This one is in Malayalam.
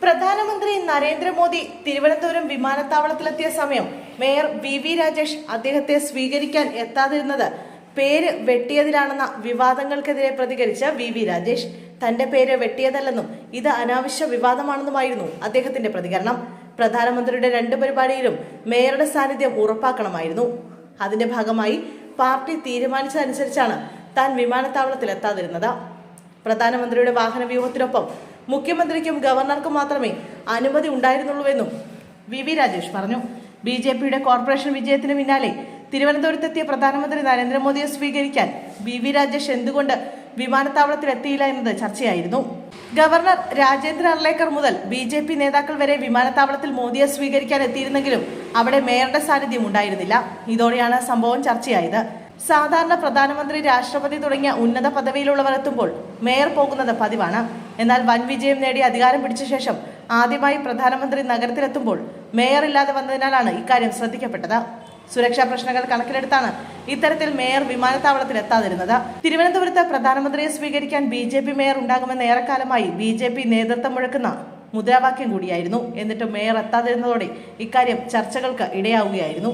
പ്രധാനമന്ത്രി നരേന്ദ്രമോദി തിരുവനന്തപുരം വിമാനത്താവളത്തിലെത്തിയ സമയം മേയർ വി രാജേഷ് അദ്ദേഹത്തെ സ്വീകരിക്കാൻ എത്താതിരുന്നത് പേര് വെട്ടിയതിലാണെന്ന വിവാദങ്ങൾക്കെതിരെ പ്രതികരിച്ച വി രാജേഷ് തന്റെ പേര് വെട്ടിയതല്ലെന്നും ഇത് അനാവശ്യ വിവാദമാണെന്നുമായിരുന്നു അദ്ദേഹത്തിന്റെ പ്രതികരണം. പ്രധാനമന്ത്രിയുടെ 2 പരിപാടിയിലും മേയറുടെ സാന്നിധ്യം ഉറപ്പാക്കണമായിരുന്നു. അതിന്റെ ഭാഗമായി പാർട്ടി തീരുമാനിച്ചതനുസരിച്ചാണ് താൻ വിമാനത്താവളത്തിൽ എത്താതിരുന്നത്. പ്രധാനമന്ത്രിയുടെ വാഹന വ്യൂഹത്തിനൊപ്പം മുഖ്യമന്ത്രിക്കും ഗവർണർക്കും മാത്രമേ അനുമതി ഉണ്ടായിരുന്നുള്ളൂവെന്നും വി രാജേഷ് പറഞ്ഞു. BJPയുടെ കോർപ്പറേഷൻ വിജയത്തിന് പിന്നാലെ തിരുവനന്തപുരത്തെത്തിയ പ്രധാനമന്ത്രി നരേന്ദ്രമോദിയെ സ്വീകരിക്കാൻ വി രാജേഷ് എന്തുകൊണ്ട് വിമാനത്താവളത്തിൽ എത്തിയില്ല എന്നത് ചർച്ചയായിരുന്നു. ഗവർണർ രാജേന്ദ്ര അർലേക്കർ മുതൽ BJP നേതാക്കൾ വരെ വിമാനത്താവളത്തിൽ മോദിയെ സ്വീകരിക്കാൻ എത്തിയിരുന്നെങ്കിലും അവിടെ മേയറുടെ സാന്നിധ്യം ഉണ്ടായിരുന്നില്ല. ഇതോടെയാണ് സംഭവം ചർച്ചയായത്. സാധാരണ പ്രധാനമന്ത്രി, രാഷ്ട്രപതി തുടങ്ങിയ ഉന്നത പദവിയിലുള്ളവർ എത്തുമ്പോൾ മേയർ പോകുന്നത് പതിവാണ്. എന്നാൽ വൻ വിജയം നേടി അധികാരം പിടിച്ച ശേഷം ആദ്യമായി പ്രധാനമന്ത്രി നഗരത്തിലെത്തുമ്പോൾ മേയർ ഇല്ലാതെ വന്നതിനാലാണ് ഇക്കാര്യം ശ്രദ്ധിക്കപ്പെട്ടത്. സുരക്ഷാ പ്രശ്നങ്ങൾ കണക്കിലെടുത്താണ് ഇത്തരത്തിൽ മേയർ വിമാനത്താവളത്തിൽ എത്താതിരുന്നത്. തിരുവനന്തപുരത്ത് പ്രധാനമന്ത്രിയെ സ്വീകരിക്കാൻ BJP മേയർ ഉണ്ടാകുമെന്ന് ഏറെക്കാലമായി BJP നേതൃത്വം മുഴക്കുന്ന മുദ്രാവാക്യം കൂടിയായിരുന്നു. എന്നിട്ടും മേയർ എത്താതിരുന്നതോടെ ഇക്കാര്യം ചർച്ചകൾക്ക് ഇടയാവുകയായിരുന്നു.